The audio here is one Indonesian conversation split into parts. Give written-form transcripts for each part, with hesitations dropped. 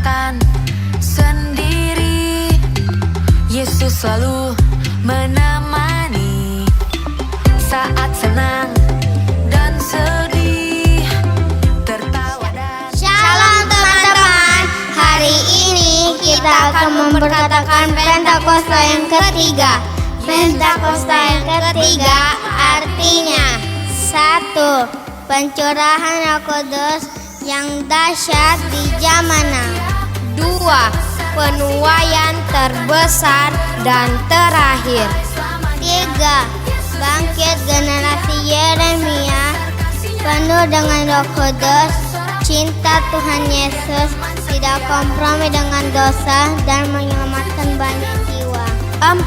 takkan sendiri. Yesus selalu menemani saat senang dan sedih, tertawa dan... Shalom teman-teman, hari ini kita akan memperkatakan Pentakosta yang ketiga. Pentakosta yang ketiga artinya 1. Pencurahan Roh Kudus yang dahsyat di zaman now. 2. Penuaian terbesar dan terakhir. 3. Bangkit generasi Yeremia penuh dengan Roh Kudus, cinta Tuhan Yesus, tidak kompromi dengan dosa dan menyelamatkan banyak jiwa. 4.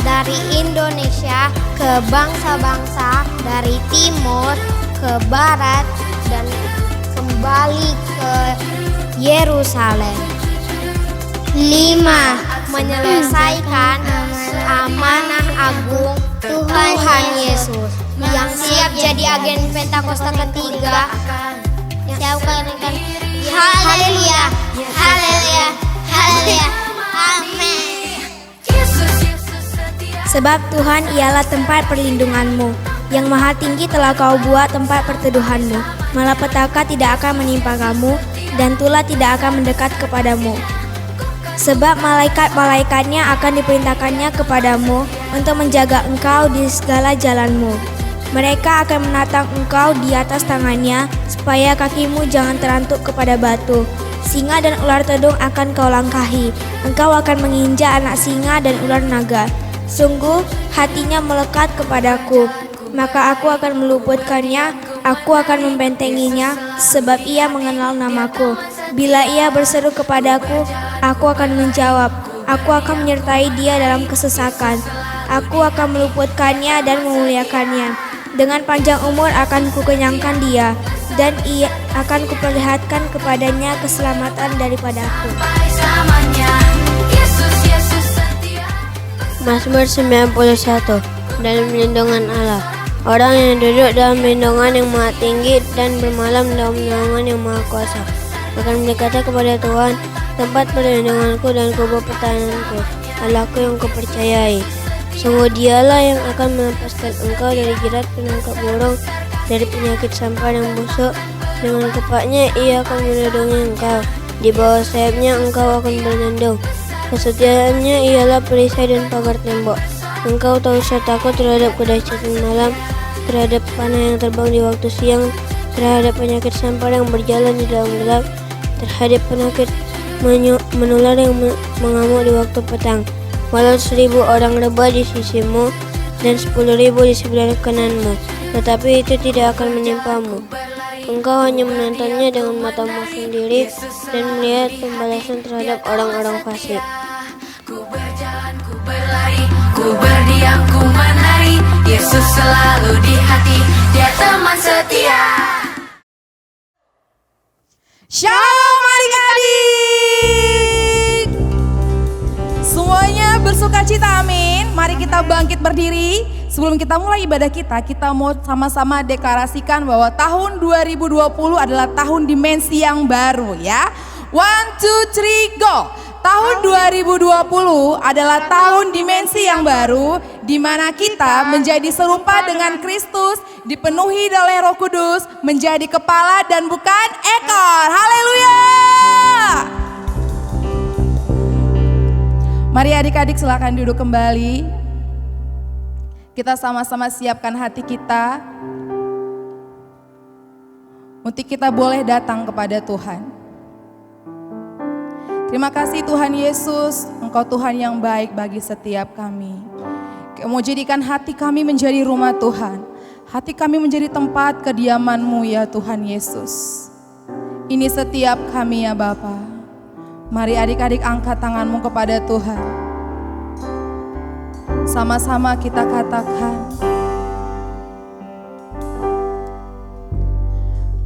Dari Indonesia ke bangsa-bangsa, dari timur ke barat dan kembali ke Yerusalem. 5. Menyelesaikan amanah agung Tuhan Yesus yang siap jadi agen Pentakosta ketiga. Siap kalian. Haleluya, haleluya, haleluya, amin. Sebab Tuhan ialah tempat perlindunganmu, yang maha tinggi telah kau buat tempat perteduhanmu. Malapetaka tidak akan menimpa kamu, dan tulah tidak akan mendekat kepadamu. Sebab malaikat-malaikatnya akan diperintahkannya kepadamu untuk menjaga engkau di segala jalanmu. Mereka akan menatang engkau di atas tangannya, supaya kakimu jangan terantuk kepada batu. Singa dan ular tedung akan kau langkahi. Engkau akan menginjak anak singa dan ular naga. Sungguh hatinya melekat kepadaku, maka aku akan meluputkannya, aku akan membentenginya, sebab ia mengenal namaku. Bila ia berseru kepadaku, aku akan menjawab. Aku akan menyertai dia dalam kesesakan. Aku akan meluputkannya dan memuliakannya. Dengan panjang umur akan kukenyangkan dia, dan ia akan kuperlihatkan kepadanya keselamatan daripadaku. Mazmur 91. Dalam lindungan Allah. Orang yang duduk dalam lindungan yang maha tinggi dan bermalam dalam naungan yang maha kuasa akan berkata kepada Tuhan, tempat perlindunganku dan kubur pertahananku, Allahku yang kupercayai. Sungguh dialah yang akan melepaskan engkau dari jerat penangkap burung, dari penyakit sampar yang busuk. Dengan kepaknya ia akan melindungi engkau, di bawah sayapnya engkau akan berlindung. Kesetiaannya ialah perisai dan pagar tembok. Engkau tak usah takut terhadap kedahsyatan malam, terhadap panah yang terbang di waktu siang, terhadap penyakit sampar yang berjalan di dalam gelap, terhadap penyakit menular yang mengamuk di waktu petang. Walau 1,000 orang rebah di sisimu dan 10.000 di sebelah kananmu, tetapi itu tidak akan menimpamu. Engkau hanya menontonnya dengan matamu sendiri dan melihat pembalasan terhadap orang-orang fasik. Ku berjalan, ku berlari, ku berdiam, ku menari. Yesus selalu di hati, dia teman setia. Shalom adik-adik. Semuanya bersukacita, amin. Mari kita bangkit berdiri. Sebelum kita mulai ibadah kita mau sama-sama deklarasikan bahwa tahun 2020 adalah tahun dimensi yang baru ya. 1, 2, 3, go! Tahun 2020 adalah tahun dimensi yang baru di mana kita menjadi serupa dengan Kristus, dipenuhi oleh Roh Kudus, menjadi kepala dan bukan ekor. Haleluya! Mari adik-adik silakan duduk kembali. Kita sama-sama siapkan hati kita untuk kita boleh datang kepada Tuhan. Terima kasih Tuhan Yesus, Engkau Tuhan yang baik bagi setiap kami. Mau jadikan hati kami menjadi rumah Tuhan. Hati kami menjadi tempat kediaman-Mu ya Tuhan Yesus. Ini setiap kami ya Bapa. Mari adik-adik angkat tanganmu kepada Tuhan. Sama-sama kita katakan.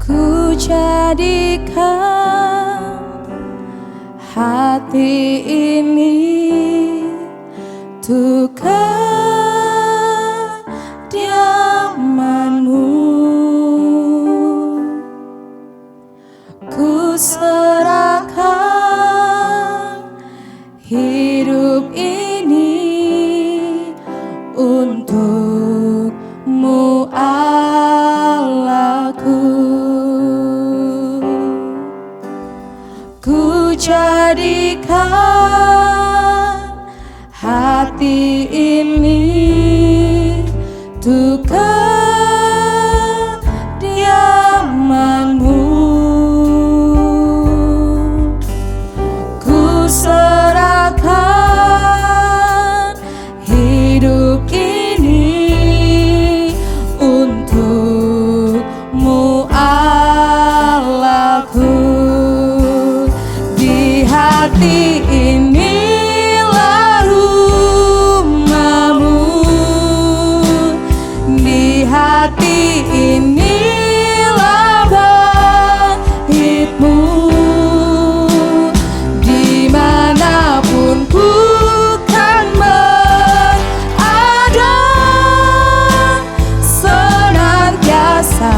Ku jadikan hati ini untuk kediaman-Mu. Ku serahkan jadikan hati ini untuk kediaman-Mu. Ku serahkan hidup ini untuk-Mu Allahku. Di hati inilah rumah-Mu, di hati inilah bait-Mu. Dimanapun ku kan berada, senantiasa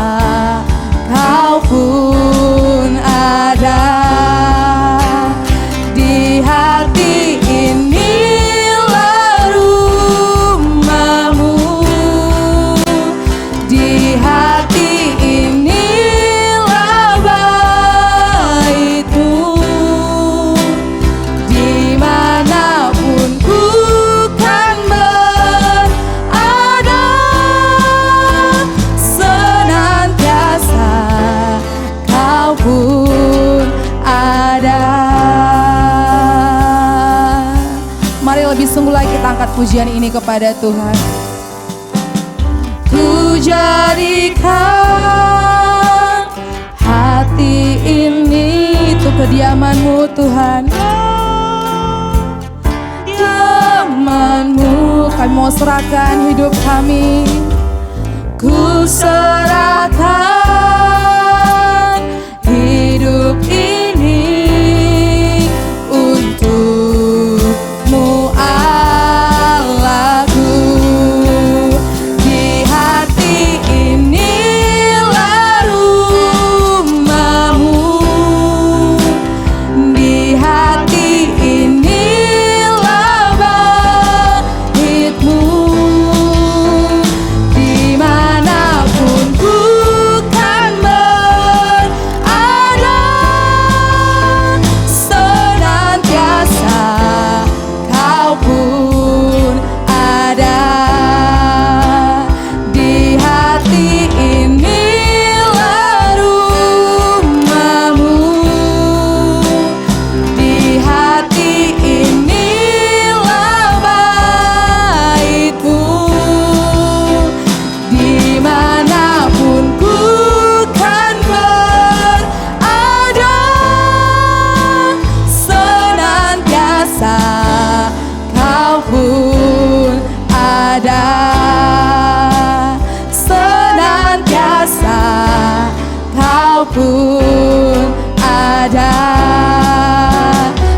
Kau pun ada. Di hati inilah rumah-Mu, di hati inilah bait-Mu. Dimanapun ku kan berada, senantiasa Kau pun ada. Mari lebih sungguh lagi kita angkat pujian ini kepada Tuhan. Ku jadikan hati ini untuk kediaman-Mu Tuhan. Kediaman-Mu, kami mau serahkan hidup kami. Ku serahkan hidup ini untuk-Mu Allahku. Di hati inilah rumah-Mu, di hati inilah bait-Mu. Dimanapun ku kan berada, senantiasa Kau pun ada. Di hati inilah rumah-Mu, di hati inilah bait-Mu. Dimanapun ku kan berada, senantiasa Kau pun ada. Senantiasa Kau pun ada.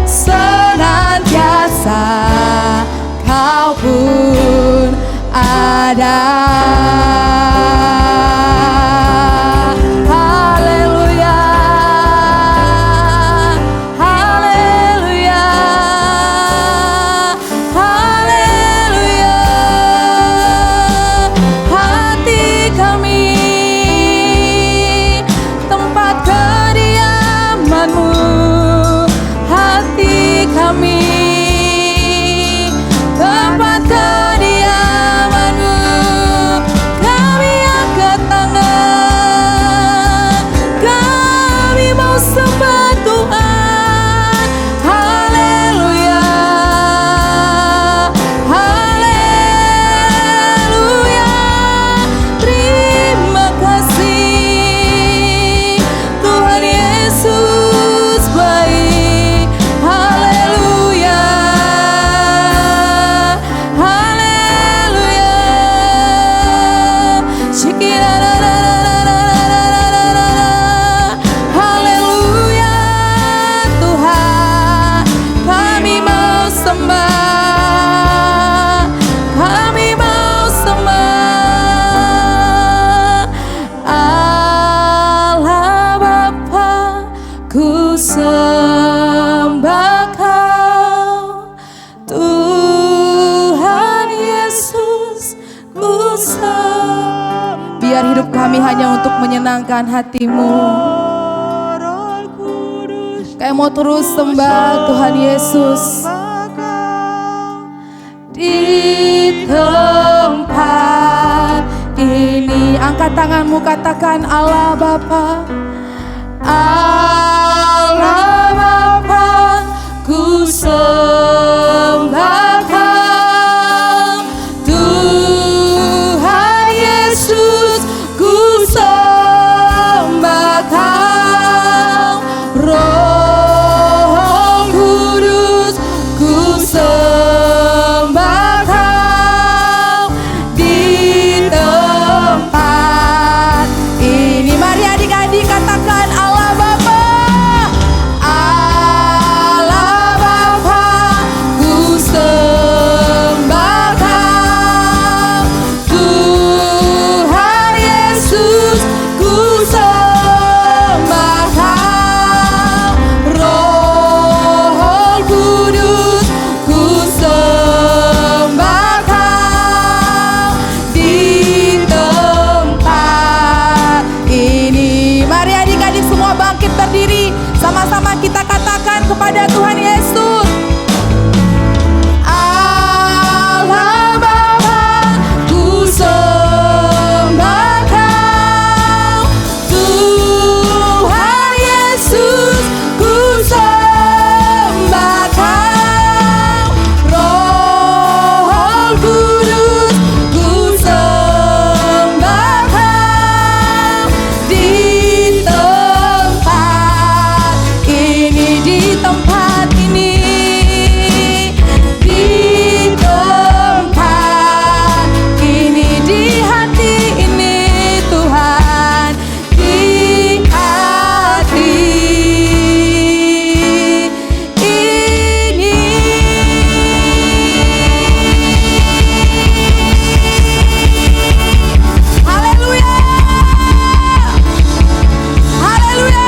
Senantiasa Kau pun ada. Haleluya, haleluya, haleluya. Hati kami tempat kediaman-Mu, hati kami tempat kediaman-Mu. Kami angkat tangan, kami mau sembah Tuhan. Haleluya, haleluya. Terima kasih Tuhan Yesus baik. Haleluya, haleluya. Haleluya Tuhan, kami mau sembah, kami mau sembah. Allah Bapa, ku sembah Kau. Tuhan Yesus, ku sembah. Biar hidup kami hanya untuk menyenangkan hati-Mu. Kami mau terus sembah Tuhan Yesus. Di tempat ini angkat tanganmu, katakan Allah Bapa, Allah Bapa, ku sembah Kau. Tuhan Yesus, ku sembah Kau. Roh Kudus, ku sembah Kau. Di tempat ini, mari adik-adik katakan Allah Bapa, Allah Bapa, ku sembah Kau. Tuhan Yesus, ku sembah Kau. Roh Kudus, ku sembah Kau. Di tempat ini, mari adik-adik semua bangkit berdiri, sama-sama kita katakan kepada Tuhan Yesus. Allah Bapa, ku sembah Kau. Tuhan Yesus, ku sembah Kau. Roh Kudus, ku sembah Kau. Di tempat ini, di tempat ini, di tempat ini, di hati ini Tuhan, di hati ini. Haleluya, haleluya.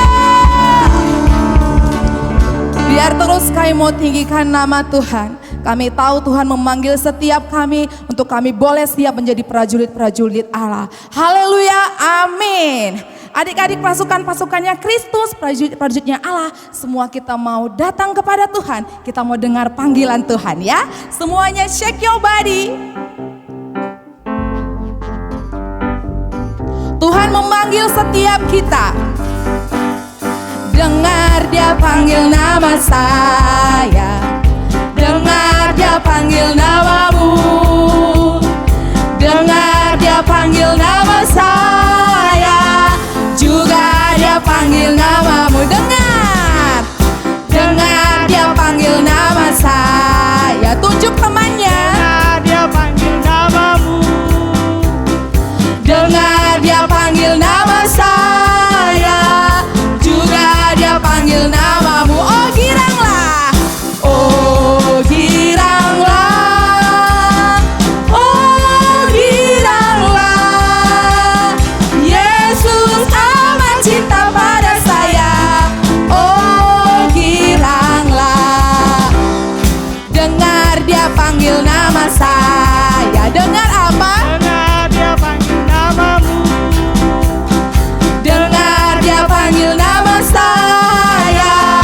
Biar terus kami mau tinggikan nama Tuhan. Kami tahu Tuhan memanggil setiap kami untuk kami boleh siap menjadi prajurit-prajurit Allah. Haleluya, amin. Adik-adik pasukan-pasukannya Kristus, prajurit-prajuritnya Allah, semua kita mau datang kepada Tuhan. Kita mau dengar panggilan Tuhan ya. Semuanya shake your body. Tuhan memanggil setiap kita. Dengar dia panggil nama saya, dengar dia panggil namamu, dengar dia panggil nama saya, juga dia panggil namamu. Dengar, dengar dia panggil nama saya. Tunjuk temannya. Dia panggil namamu. Dengar dia panggil nama saya, juga dia panggil namamu. Oh giranglah, oh giranglah, oh giranglah. Yesus amat cinta pada saya. Oh giranglah, dengar dia panggil nama saya. Dengar apa? Dengar dia panggil namamu. Dengar dia panggil nama saya,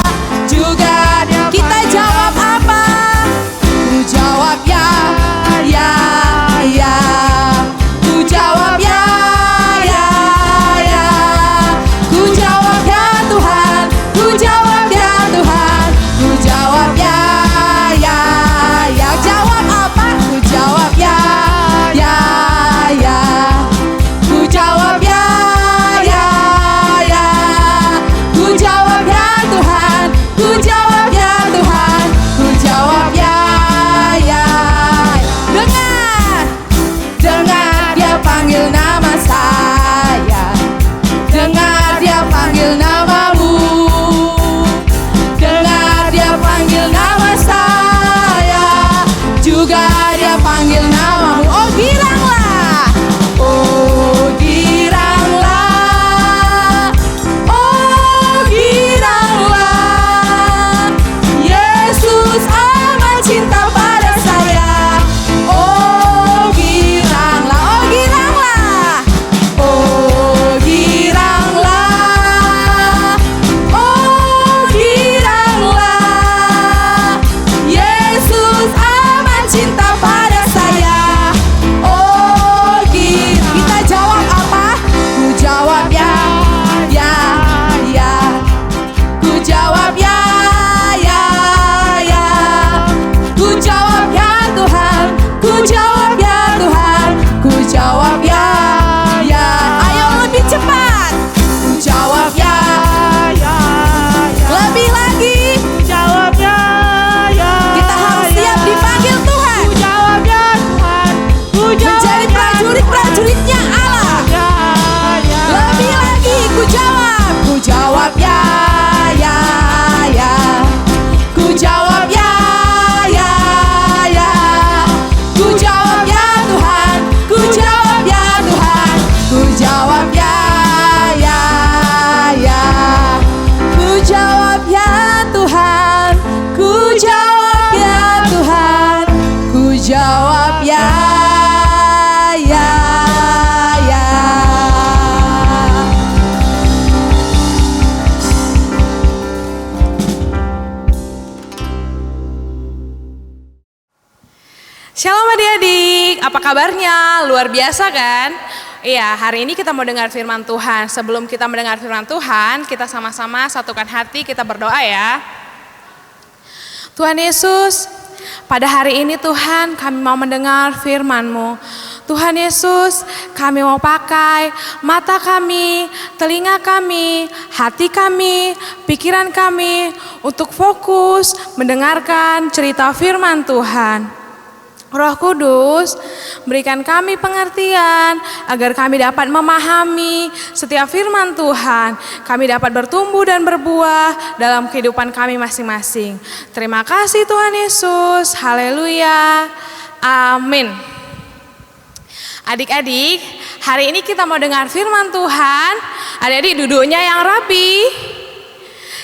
juga kita jawab apa? Ku jawab ya, ya, ya. Ku jawab ya, ya, ya. Ku jawab ya Tuhan, ku jawab ya Tuhan, ku jawab ya, ya, ya. Jawab apa? Ku jawab ya, ya, ya. Ku jawab ya, ya, ya. Ku jawab ya Tuhan, ku jawab ya Tuhan, ku jawab ya, ya. Dengar, dengar dia panggil nama saya, dengar dia panggil namamu, dengar dia panggil nama saya, juga dia panggil namamu. Oh giranglah, oh giranglah, oh giranglah. Yesus amat cinta pada saya. Oh giranglah, oh giranglah, oh giranglah, oh giranglah. Shalom adik-adik, apa kabarnya? Luar biasa kan? Iya, hari ini kita mau dengar firman Tuhan. Sebelum kita mendengar firman Tuhan, kita sama-sama satukan hati, kita berdoa ya. Tuhan Yesus, pada hari ini Tuhan kami mau mendengar firman-Mu. Tuhan Yesus, kami mau pakai mata kami, telinga kami, hati kami, pikiran kami untuk fokus mendengarkan cerita firman Tuhan. Roh Kudus, berikan kami pengertian agar kami dapat memahami setiap firman Tuhan. Kami dapat bertumbuh dan berbuah dalam kehidupan kami masing-masing. Terima kasih Tuhan Yesus. Haleluya. Amin. Adik-adik, hari ini kita mau dengar firman Tuhan. Adik-adik duduknya yang rapi.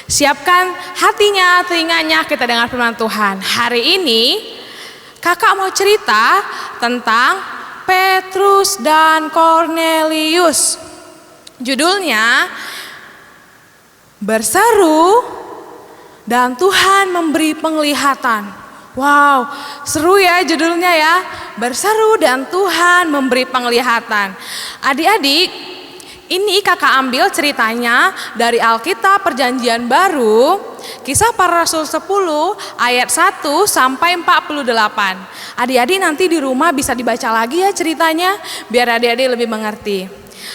Siapkan hatinya, telinganya, kita dengar firman Tuhan. Hari ini kakak mau cerita tentang Petrus dan Kornelius. Judulnya Berseru dan Tuhan memberi penglihatan. Wow, seru ya judulnya ya. Berseru dan Tuhan memberi penglihatan. Adik-adik, ini kakak ambil ceritanya dari Alkitab Perjanjian Baru, Kisah Para Rasul 10 ayat 1 sampai 48. Adik-adik nanti di rumah bisa dibaca lagi ya ceritanya, biar adik-adik lebih mengerti.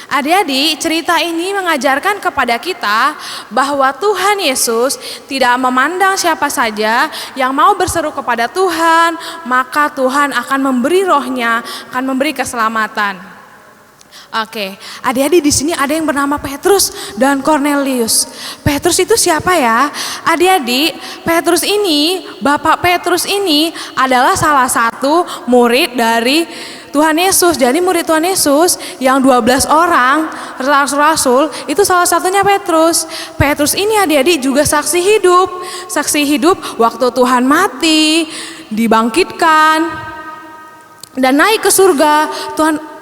Adik-adik, cerita ini mengajarkan kepada kita bahwa Tuhan Yesus tidak memandang siapa saja yang mau berseru kepada Tuhan, maka Tuhan akan memberi rohnya, akan memberi keselamatan. Oke, adik-adik di sini ada yang bernama Petrus dan Kornelius. Petrus itu siapa ya? Adik-adik, Petrus ini, Bapak Petrus ini adalah salah satu murid dari Tuhan Yesus. Jadi murid Tuhan Yesus yang 12 orang rasul-rasul itu salah satunya Petrus. Petrus ini adik-adik juga saksi hidup. Saksi hidup waktu Tuhan mati, dibangkitkan, dan naik ke surga.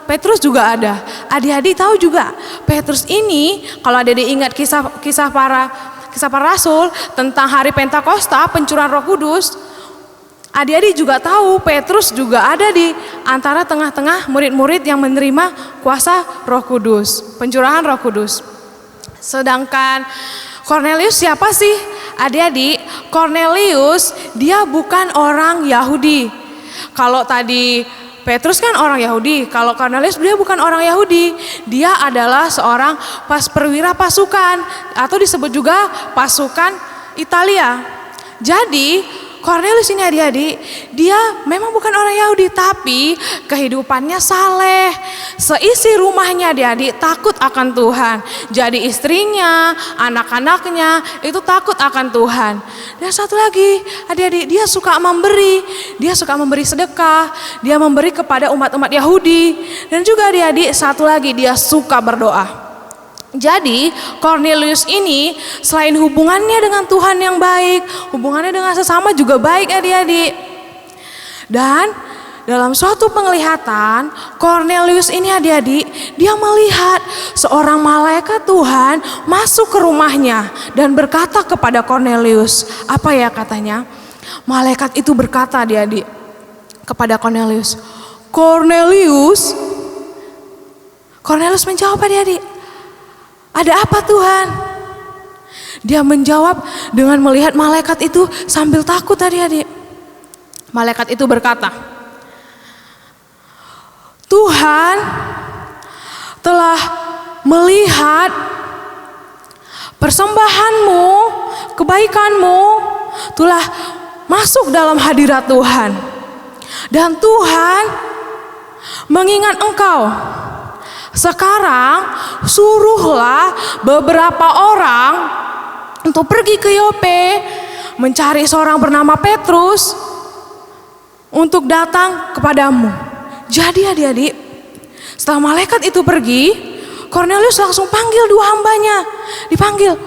Petrus juga ada. Adik-adik tahu juga Petrus ini, kalau adik-adik ingat kisah para rasul tentang hari Pentakosta, pencurahan Roh Kudus, adik-adik juga tahu Petrus juga ada di antara tengah-tengah murid-murid yang menerima kuasa Roh Kudus, pencurahan Roh Kudus. Sedangkan Kornelius siapa sih? Adik-adik, Kornelius dia bukan orang Yahudi. Kalau tadi Petrus kan orang Yahudi, kalau Kornelius dia bukan orang Yahudi. Dia adalah seorang perwira pasukan atau disebut juga pasukan Italia. Jadi Kornelius ini adik-adik, dia memang bukan orang Yahudi, tapi kehidupannya saleh. Seisi rumahnya adik-adik takut akan Tuhan. Jadi istrinya, anak-anaknya itu takut akan Tuhan. Dan satu lagi adik-adik, dia suka memberi. Dia suka memberi sedekah, dia memberi kepada umat-umat Yahudi. Dan juga adik-adik satu lagi, dia suka berdoa. Jadi Kornelius ini selain hubungannya dengan Tuhan yang baik, hubungannya dengan sesama juga baik adik-adik. Dan dalam suatu penglihatan Kornelius ini adik-adik, dia melihat seorang malaikat Tuhan masuk ke rumahnya dan berkata kepada Kornelius. Apa ya katanya? Malaikat itu berkata adik-adik kepada Kornelius, Kornelius. Kornelius menjawab adik-adik, ada apa Tuhan? Dia menjawab dengan melihat malaikat itu sambil takut adik-adik. Malaikat itu berkata, Tuhan telah melihat persembahanmu, kebaikanmu telah masuk dalam hadirat Tuhan. Dan Tuhan mengingat engkau. Sekarang suruhlah beberapa orang untuk pergi ke Yope mencari seorang bernama Petrus untuk datang kepadamu. Jadi adik-adik, setelah malaikat itu pergi, Kornelius langsung panggil dua hambanya, dipanggil.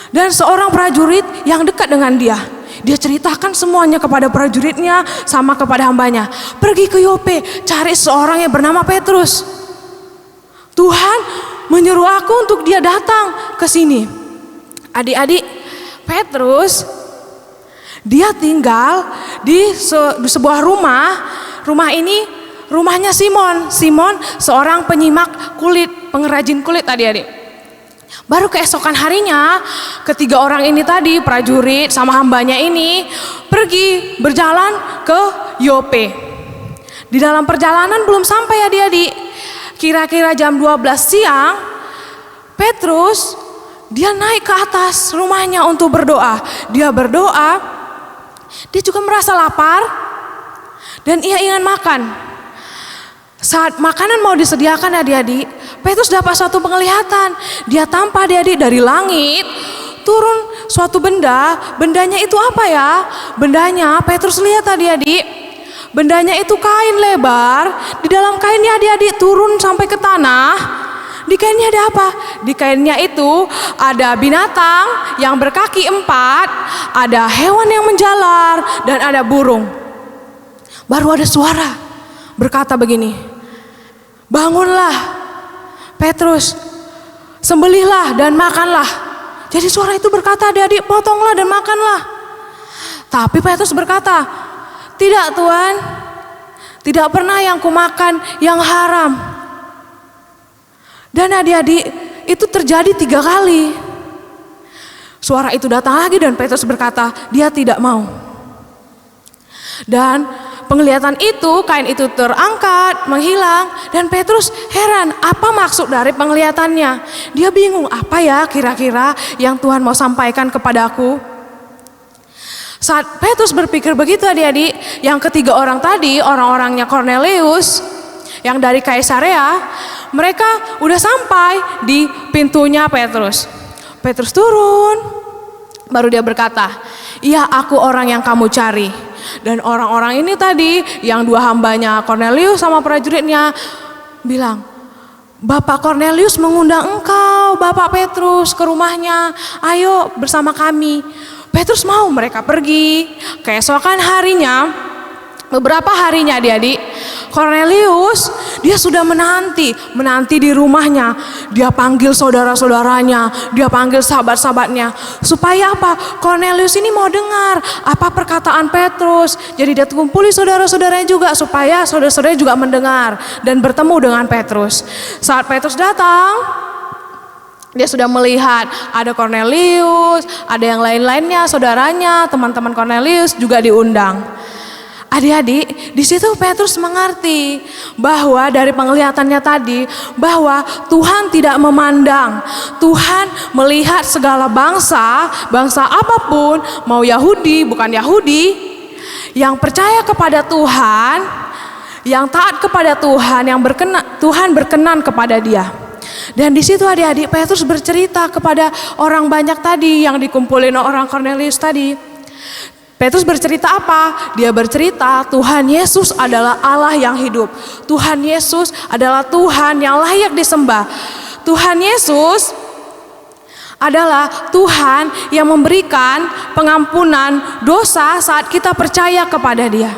Dan seorang prajurit yang dekat dengan dia. Dia ceritakan semuanya kepada prajuritnya sama kepada hambanya. Pergi ke Yope, cari seorang yang bernama Petrus. Tuhan menyuruh aku untuk dia datang ke sini. Adik-adik, Petrus dia tinggal di sebuah rumah rumah ini rumahnya Simon. Simon seorang penyimak kulit, pengrajin kulit adik-adik. Baru keesokan harinya, ketiga orang ini tadi, prajurit sama hambanya ini, pergi berjalan ke Yope. Di dalam perjalanan belum sampai adik-adik, kira-kira jam 12 siang, Petrus dia naik ke atas rumahnya untuk berdoa. Dia berdoa, dia juga merasa lapar dan ia ingin makan. Saat makanan mau disediakan adik-adik, Petrus dapat suatu penglihatan. Dia tampak adik-adik dari langit turun suatu benda. Bendanya itu apa ya? Bendanya Petrus lihat adik-adik. Bendanya itu kain lebar. Di dalam kainnya adik-adik turun sampai ke tanah. Di kainnya ada apa? Di kainnya itu ada binatang yang berkaki 4, ada hewan yang menjalar, dan ada burung. Baru ada suara berkata begini, bangunlah Petrus, sembelihlah dan makanlah. Jadi suara itu berkata, adik-adik, potonglah dan makanlah. Tapi Petrus berkata, tidak Tuhan, tidak pernah yang kumakan yang haram. Dan adik-adik, itu terjadi 3 kali. Suara itu datang lagi dan Petrus berkata, dia tidak mau. Dan penglihatan itu, kain itu terangkat, menghilang, dan Petrus heran apa maksud dari penglihatannya. Dia bingung, apa ya kira-kira yang Tuhan mau sampaikan kepadaku. Saat Petrus berpikir begitu adik-adik, yang ketiga orang tadi, orang-orangnya Cornelius, yang dari Kaisarea, mereka udah sampai di pintunya Petrus. Petrus turun, baru dia berkata, iya aku orang yang kamu cari. Dan orang-orang ini tadi, yang 2 hambanya Cornelius sama prajuritnya bilang, Bapak Cornelius mengundang engkau, Bapak Petrus, ke rumahnya. Ayo bersama kami. Petrus mau, mereka pergi. Keesokan harinya, beberapa harinya adik-adik, Cornelius dia sudah menanti di rumahnya. Dia panggil saudara-saudaranya, dia panggil sahabat-sahabatnya. Supaya apa? Cornelius ini mau dengar apa perkataan Petrus. Jadi dia kumpuli saudara-saudaranya juga supaya saudara-saudaranya juga mendengar dan bertemu dengan Petrus. Saat Petrus datang, dia sudah melihat ada Cornelius, ada yang lain-lainnya, saudaranya, teman-teman Cornelius juga diundang. Adik-adik, di situ Petrus mengerti bahwa dari penglihatannya tadi, bahwa Tuhan tidak memandang. Tuhan melihat segala bangsa, bangsa apapun, mau Yahudi, bukan Yahudi, yang percaya kepada Tuhan, yang taat kepada Tuhan, yang Tuhan berkenan kepada dia. Dan di situ adik-adik, Petrus bercerita kepada orang banyak tadi yang dikumpulin orang Cornelius tadi. Petrus bercerita apa? Dia bercerita Tuhan Yesus adalah Allah yang hidup. Tuhan Yesus adalah Tuhan yang layak disembah. Tuhan Yesus adalah Tuhan yang memberikan pengampunan dosa saat kita percaya kepada Dia.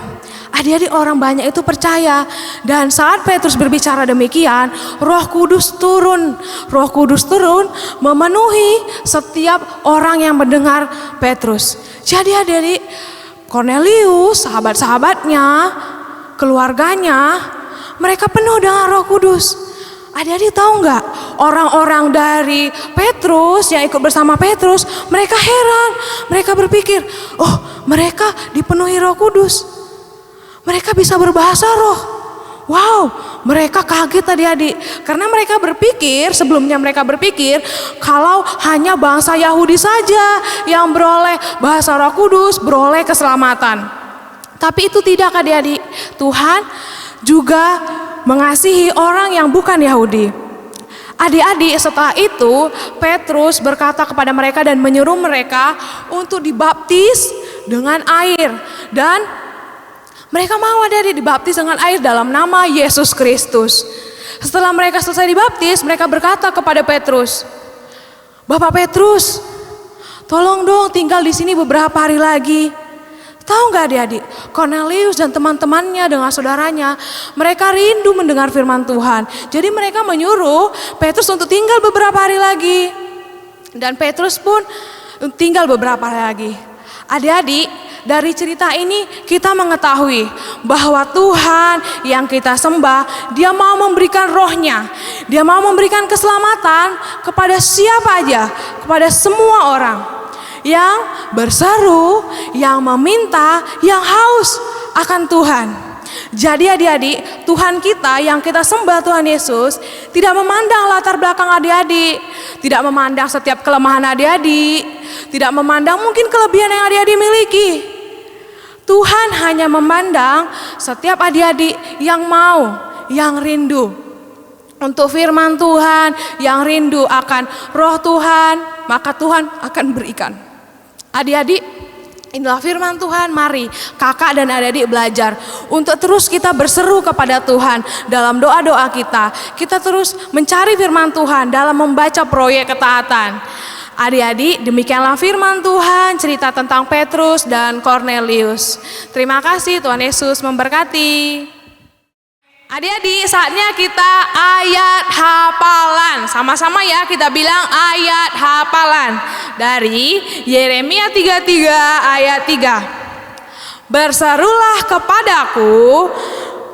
Adik-adik, orang banyak itu percaya. Dan saat Petrus berbicara demikian, Roh Kudus turun. Roh Kudus turun memenuhi setiap orang yang mendengar Petrus. Jadi adik-adik, Cornelius, sahabat-sahabatnya, keluarganya, mereka penuh dengan Roh Kudus. Adik-adik tahu nggak? Orang-orang dari Petrus yang ikut bersama Petrus, mereka heran. Mereka berpikir, oh mereka dipenuhi Roh Kudus. Mereka bisa berbahasa roh. Wow, mereka kaget adik-adik. Karena mereka berpikir, sebelumnya mereka berpikir kalau hanya bangsa Yahudi saja yang beroleh bahasa Roh Kudus, beroleh keselamatan. Tapi itu tidak adik-adik. Tuhan juga mengasihi orang yang bukan Yahudi. Adik-adik, setelah itu Petrus berkata kepada mereka dan menyuruh mereka untuk dibaptis dengan air. Dan mereka mau adik-adik dibaptis dengan air dalam nama Yesus Kristus. Setelah mereka selesai dibaptis, mereka berkata kepada Petrus, Bapak Petrus, tolong dong tinggal di sini beberapa hari lagi. Tahu nggak adik-adik, Cornelius dan teman-temannya dengan saudaranya, mereka rindu mendengar firman Tuhan. Jadi mereka menyuruh Petrus untuk tinggal beberapa hari lagi. Dan Petrus pun tinggal beberapa hari lagi. Adik-adik, dari cerita ini kita mengetahui bahwa Tuhan yang kita sembah, Dia mau memberikan rohnya, Dia mau memberikan keselamatan kepada siapa aja, kepada semua orang yang berseru, yang meminta, yang haus akan Tuhan. Jadi adik-adik, Tuhan kita yang kita sembah, Tuhan Yesus, tidak memandang latar belakang adik-adik, tidak memandang setiap kelemahan adik-adik, tidak memandang mungkin kelebihan yang adik-adik miliki. Tuhan hanya memandang setiap adik-adik yang mau, yang rindu untuk firman Tuhan, yang rindu akan roh Tuhan, maka Tuhan akan berikan. Adik-adik, inilah firman Tuhan, mari kakak dan adik-adik belajar untuk terus kita berseru kepada Tuhan dalam doa-doa kita. Kita terus mencari firman Tuhan dalam membaca proyek ketaatan. Adik-adik, demikianlah firman Tuhan, cerita tentang Petrus dan Cornelius. Terima kasih, Tuhan Yesus memberkati. Adik-adik, saatnya kita ayat hafalan. Sama-sama ya, kita bilang ayat hafalan. Dari Yeremia 33 ayat 3. Berserulah kepadaku,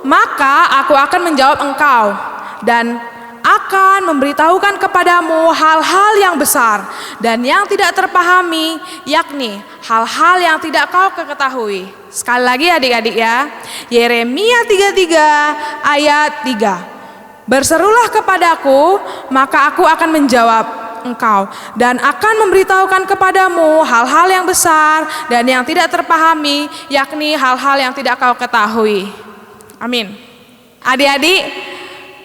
maka aku akan menjawab engkau, dan akan memberitahukan kepadamu hal-hal yang besar dan yang tidak terpahami, yakni hal-hal yang tidak kau ketahui. Sekali lagi adik-adik ya, Yeremia 33 ayat 3. Berserulah kepadaku, maka aku akan menjawab engkau, dan akan memberitahukan kepadamu hal-hal yang besar dan yang tidak terpahami, yakni hal-hal yang tidak kau ketahui. Amin. Adik-adik,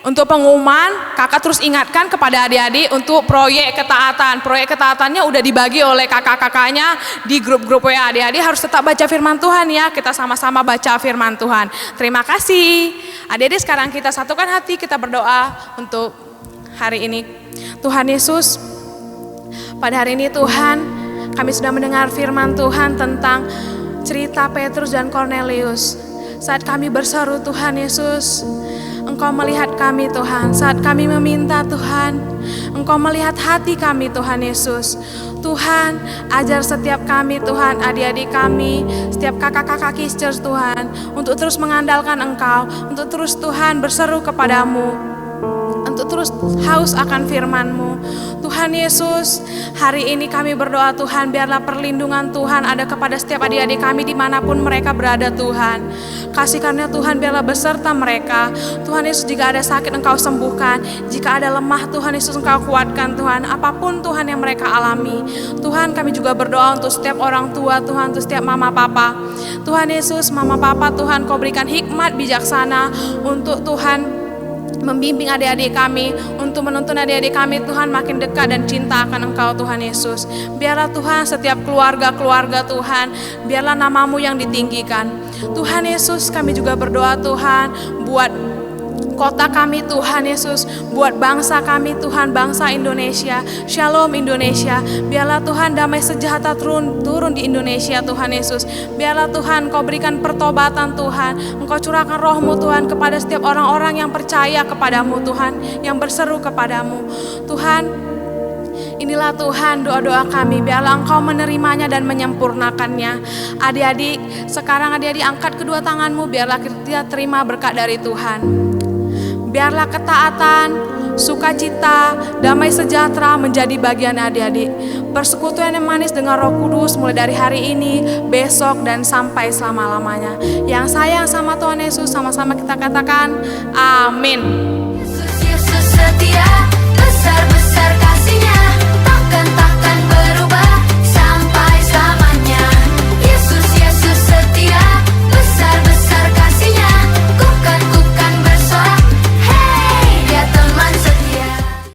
untuk pengumuman, kakak terus ingatkan kepada adik-adik untuk proyek ketaatan. Proyek ketaatannya udah dibagi oleh kakak-kakaknya di grup-grup WA. Adik-adik harus tetap baca firman Tuhan ya. Kita sama-sama baca firman Tuhan. Terima kasih. Adik-adik, sekarang kita satukan hati, kita berdoa untuk hari ini. Tuhan Yesus, pada hari ini Tuhan, kami sudah mendengar firman Tuhan tentang cerita Petrus dan Cornelius. Saat kami berseru Tuhan Yesus, Engkau melihat kami Tuhan, saat kami meminta Tuhan, Engkau melihat hati kami Tuhan Yesus. Tuhan, ajar setiap kami Tuhan, adik-adik kami, setiap kakak-kakak Kids Church Tuhan, untuk terus mengandalkan Engkau, untuk terus Tuhan berseru kepadamu, untuk terus haus akan firman-Mu. Tuhan Yesus, hari ini kami berdoa Tuhan, biarlah perlindungan Tuhan ada kepada setiap adik-adik kami dimanapun mereka berada Tuhan. Kasih karunia Tuhan biarlah beserta mereka. Tuhan Yesus, jika ada sakit Engkau sembuhkan, jika ada lemah Tuhan Yesus Engkau kuatkan Tuhan, apapun Tuhan yang mereka alami. Tuhan, kami juga berdoa untuk setiap orang tua Tuhan, untuk setiap mama papa. Tuhan Yesus, mama papa Tuhan, Kau berikan hikmat bijaksana untuk Tuhan membimbing adik-adik kami, untuk menuntun adik-adik kami Tuhan makin dekat dan cinta akan Engkau Tuhan Yesus. Biarlah Tuhan setiap keluarga-keluarga Tuhan, biarlah nama-Mu yang ditinggikan. Tuhan Yesus, kami juga berdoa Tuhan buat kota kami Tuhan Yesus, buat bangsa kami Tuhan, bangsa Indonesia. Shalom Indonesia. Biarlah Tuhan damai sejahtera turun di Indonesia Tuhan Yesus. Biarlah Tuhan Kau berikan pertobatan Tuhan, Engkau curahkan roh-Mu Tuhan kepada setiap orang-orang yang percaya kepadamu Tuhan, yang berseru kepadamu Tuhan. Inilah Tuhan doa-doa kami, biarlah Engkau menerimanya dan menyempurnakannya. Adik-adik, sekarang adik-adik angkat kedua tanganmu, biarlah kita terima berkat dari Tuhan. Biarlah ketaatan, sukacita, damai sejahtera menjadi bagian adik-adik. Persekutuan yang manis dengan Roh Kudus mulai dari hari ini, besok, dan sampai selama-lamanya. Yang sayang sama Tuhan Yesus, sama-sama kita katakan amin. Yesus, Yesus setia.